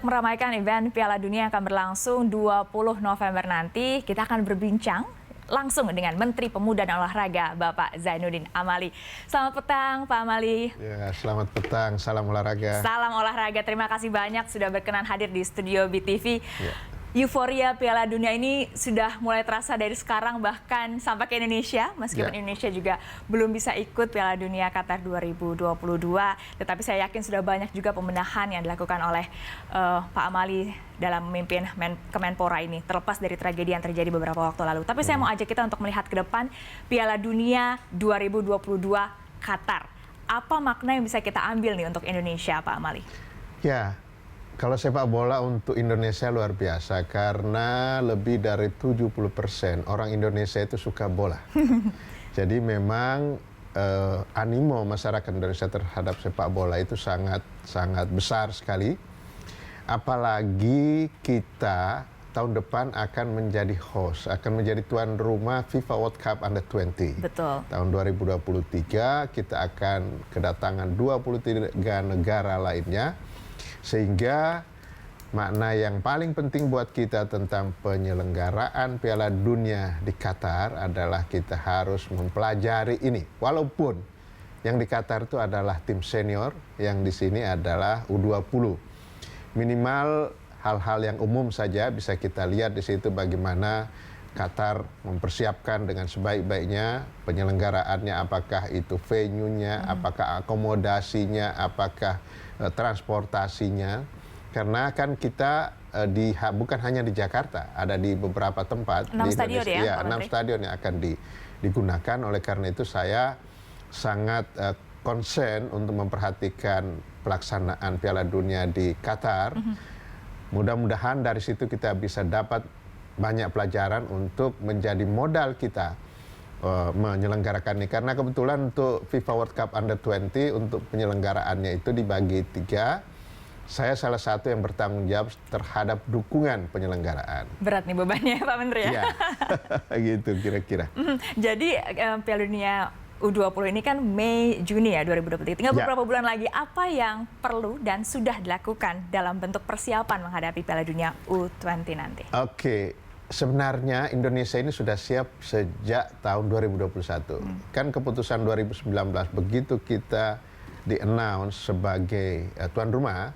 Meramaikan event Piala Dunia yang akan berlangsung 20 November nanti, kita akan berbincang langsung dengan Menteri Pemuda dan Olahraga, Bapak Zainuddin Amali. Selamat petang, Pak Amali. Ya, selamat petang, salam olahraga. Salam olahraga, terima kasih banyak sudah berkenan hadir di studio BTV. Ya. Euforia Piala Dunia ini sudah mulai terasa dari sekarang bahkan sampai ke Indonesia, meskipun Indonesia juga belum bisa ikut Piala Dunia Qatar 2022. Tetapi saya yakin sudah banyak juga pembenahan yang dilakukan oleh Pak Amali dalam memimpin Kemenpora ini, terlepas dari tragedi yang terjadi beberapa waktu lalu. Tapi saya mau ajak kita untuk melihat ke depan Piala Dunia 2022 Qatar. Apa makna yang bisa kita ambil nih untuk Indonesia, Pak Amali? Ya. Kalau sepak bola untuk Indonesia luar biasa karena lebih dari 70% orang Indonesia itu suka bola. Jadi memang animo masyarakat Indonesia terhadap sepak bola itu sangat besar sekali. Apalagi kita tahun depan akan menjadi host, akan menjadi tuan rumah FIFA World Cup Under-20. Betul. Tahun 2023 kita akan kedatangan 23 negara lainnya. Sehingga makna yang paling penting buat kita tentang penyelenggaraan Piala Dunia di Qatar adalah kita harus mempelajari ini. Walaupun yang di Qatar itu adalah tim senior, yang di sini adalah U20. Minimal hal-hal yang umum saja bisa kita lihat di situ bagaimana Qatar mempersiapkan dengan sebaik-baiknya penyelenggaraannya, apakah itu venue-nya, apakah akomodasinya, apakah transportasinya. Karena kan kita bukan hanya di Jakarta, ada di beberapa tempat 6 di stadion Indonesia. ya, 6 stadion yang akan digunakan. Oleh karena itu saya sangat concern untuk memperhatikan pelaksanaan Piala Dunia di Qatar. Mudah-mudahan dari situ kita bisa dapat banyak pelajaran untuk menjadi modal kita menyelenggarakan ini. Karena kebetulan untuk FIFA World Cup Under-20 untuk penyelenggaraannya itu dibagi 3. Saya salah satu yang bertanggung jawab terhadap dukungan penyelenggaraan. Berat nih bebannya Pak Menteri ya? Ya, gitu kira-kira. Jadi Piala Dunia U20 ini kan Mei Juni ya 2023. Tinggal beberapa bulan lagi. Apa yang perlu dan sudah dilakukan dalam bentuk persiapan menghadapi Piala Dunia U20 nanti? Oke. Sebenarnya Indonesia ini sudah siap sejak tahun 2021. Kan keputusan 2019 begitu kita di-announce sebagai tuan rumah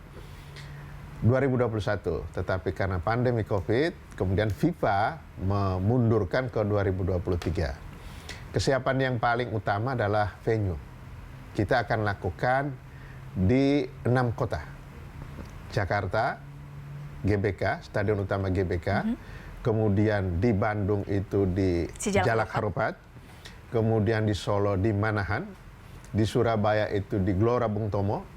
2021. Tetapi karena pandemi COVID, kemudian FIFA memundurkan ke 2023. Kesiapan yang paling utama adalah venue. Kita akan lakukan di 6 kota. Jakarta, GBK, Stadion Utama GBK. Kemudian di Bandung itu di Jalak Harupat, kemudian di Solo di Manahan, di Surabaya itu di Gelora Bung Tomo,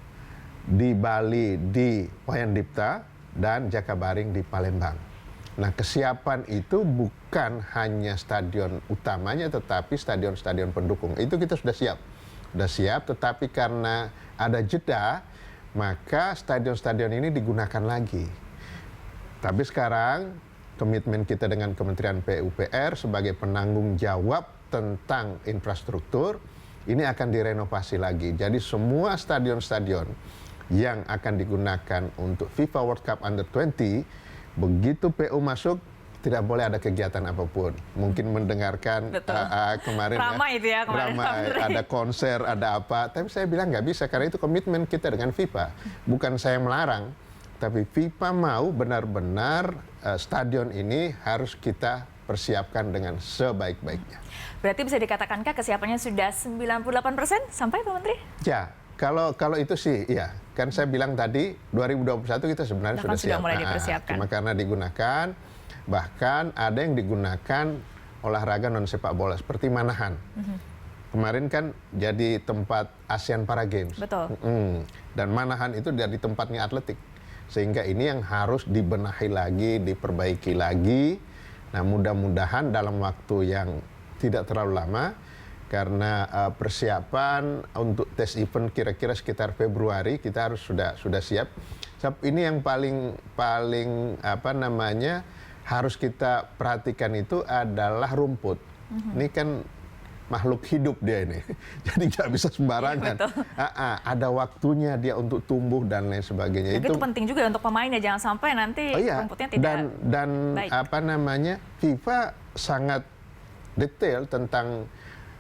di Bali di Wayan Dipta, dan Jakabaring di Palembang. Nah, kesiapan itu bukan hanya stadion utamanya tetapi stadion-stadion pendukung. Itu kita sudah siap. Sudah siap, tetapi karena ada jeda, maka stadion-stadion ini digunakan lagi. Tapi sekarang komitmen kita dengan Kementerian PUPR sebagai penanggung jawab tentang infrastruktur ini akan direnovasi lagi. Jadi semua stadion-stadion yang akan digunakan untuk FIFA World Cup Under-20 begitu PU masuk tidak boleh ada kegiatan apapun. Mungkin mendengarkan kemarin ramai itu ya kemarin. Ramai, ada konser, ada apa. Tapi saya bilang nggak bisa karena itu komitmen kita dengan FIFA. Bukan saya melarang. Tapi FIFA mau benar-benar stadion ini harus kita persiapkan dengan sebaik-baiknya. Berarti bisa dikatakankah kesiapannya sudah 98% sampai Pak Menteri? Ya, kalau itu sih ya. Kan saya bilang tadi 2021 kita sebenarnya sudah siap. Mulai dipersiapkan. Cuma karena digunakan, bahkan ada yang digunakan olahraga non sepak bola seperti Manahan. Kemarin kan jadi tempat ASEAN Para Games. Betul. Dan Manahan itu jadi tempatnya atletik. Sehingga ini yang harus dibenahi lagi, diperbaiki lagi. Nah, mudah-mudahan dalam waktu yang tidak terlalu lama, karena persiapan untuk tes event kira-kira sekitar Februari kita harus sudah siap. Ini yang paling harus kita perhatikan itu adalah rumput. Ini kan makhluk hidup dia ini. Jadi nggak bisa sembarangan. Ada waktunya dia untuk tumbuh dan lain sebagainya. Itu penting juga untuk pemainnya, jangan sampai nanti rumputnya tidak dan baik. apa namanya, FIFA sangat detail tentang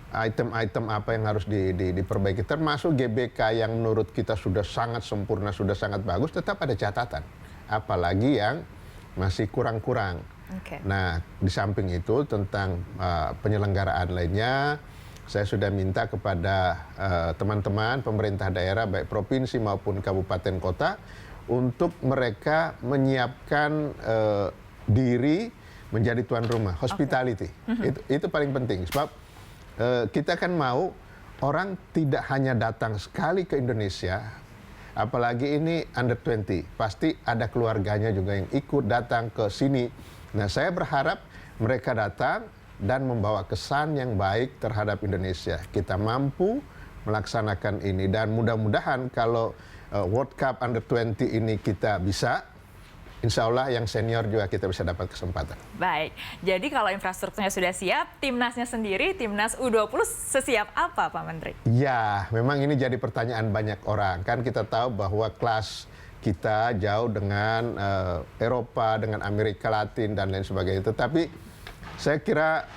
item-item apa yang harus diperbaiki, termasuk GBK yang menurut kita sudah sangat sempurna, sudah sangat bagus, tetap ada catatan. Apalagi yang masih kurang-kurang. Nah, di samping itu tentang penyelenggaraan lainnya, saya sudah minta kepada teman-teman pemerintah daerah, baik provinsi maupun kabupaten kota, untuk mereka menyiapkan diri menjadi tuan rumah, hospitality. Itu paling penting, sebab kita kan mau orang tidak hanya datang sekali ke Indonesia, apalagi ini under 20, pasti ada keluarganya juga yang ikut datang ke sini. Nah, saya berharap mereka datang dan membawa kesan yang baik terhadap Indonesia. Kita mampu melaksanakan ini, dan mudah-mudahan kalau World Cup under 20 ini kita bisa, insya Allah yang senior juga kita bisa dapat kesempatan. Baik, jadi kalau infrastrukturnya sudah siap, timnasnya sendiri, timnas U20 sesiap apa Pak Menteri? Ya, memang ini jadi pertanyaan banyak orang. Kan kita tahu bahwa kelas kita jauh dengan Eropa, dengan Amerika Latin, dan lain sebagainya. Tetapi saya kira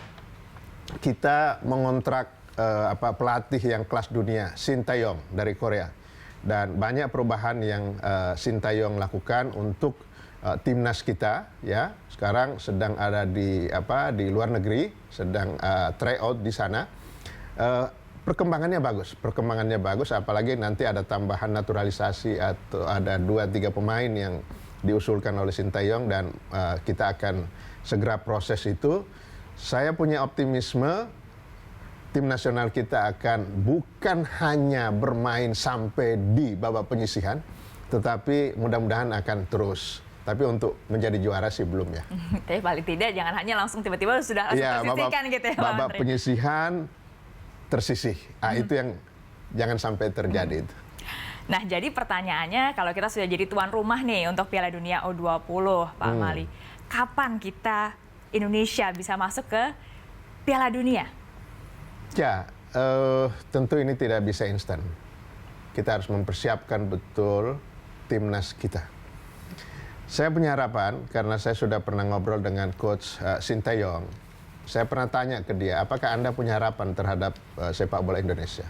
kita mengontrak pelatih yang kelas dunia, Shin Tae-yong dari Korea. Dan banyak perubahan yang Shin Tae-yong lakukan untuk timnas kita, ya. Sekarang sedang ada di luar negeri, sedang tryout di sana. Perkembangannya bagus, apalagi nanti ada tambahan naturalisasi atau ada 2-3 pemain yang diusulkan oleh Shin Tae-yong, dan kita akan segera proses itu. Saya punya optimisme tim nasional kita akan bukan hanya bermain sampai di babak penyisihan, tetapi mudah-mudahan akan terus. Tapi untuk menjadi juara sih belum ya. Tapi paling tidak jangan hanya langsung tiba-tiba sudah langsung tersisihkan gitu ya Pak Menteri. Babak penyisihan tersisih. Itu yang jangan sampai terjadi itu. Nah, jadi pertanyaannya kalau kita sudah jadi tuan rumah nih untuk Piala Dunia U20, Pak Mali, kapan kita Indonesia bisa masuk ke Piala Dunia? Ya, tentu ini tidak bisa instan. Kita harus mempersiapkan betul timnas kita. Saya punya harapan, karena saya sudah pernah ngobrol dengan Coach Shin Tae-yong. Saya pernah tanya ke dia, apakah Anda punya harapan terhadap sepak bola Indonesia?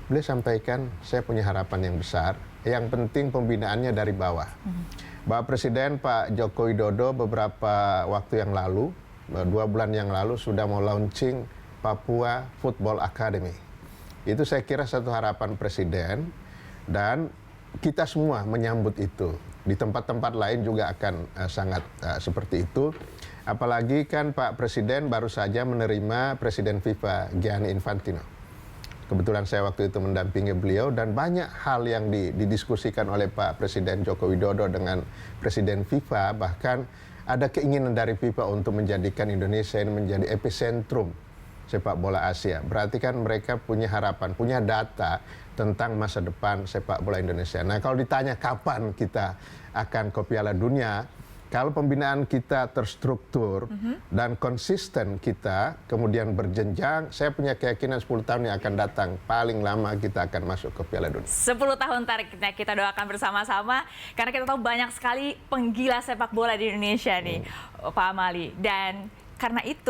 Beliau sampaikan, saya punya harapan yang besar. Yang penting pembinaannya dari bawah. Bapak Presiden Pak Joko Widodo beberapa waktu yang lalu, 2 bulan yang lalu, sudah mau launching Papua Football Academy. Itu saya kira satu harapan Presiden, dan kita semua menyambut itu. Di tempat-tempat lain juga akan sangat seperti itu. Apalagi kan Pak Presiden baru saja menerima Presiden FIFA Gianni Infantino. Kebetulan saya waktu itu mendampingi beliau, dan banyak hal yang didiskusikan oleh Pak Presiden Joko Widodo dengan Presiden FIFA. Bahkan ada keinginan dari FIFA untuk menjadikan Indonesia ini menjadi epicentrum sepak bola Asia. Berarti kan mereka punya harapan, punya data tentang masa depan sepak bola Indonesia. Nah, kalau ditanya kapan kita akan ke Piala Dunia, kalau pembinaan kita terstruktur dan konsisten kita, kemudian berjenjang, saya punya keyakinan 10 tahun yang akan datang, paling lama kita akan masuk ke Piala Dunia. 10 tahun tariknya kita doakan bersama-sama, karena kita tahu banyak sekali penggila sepak bola di Indonesia nih, Pak Mali. Dan karena itu,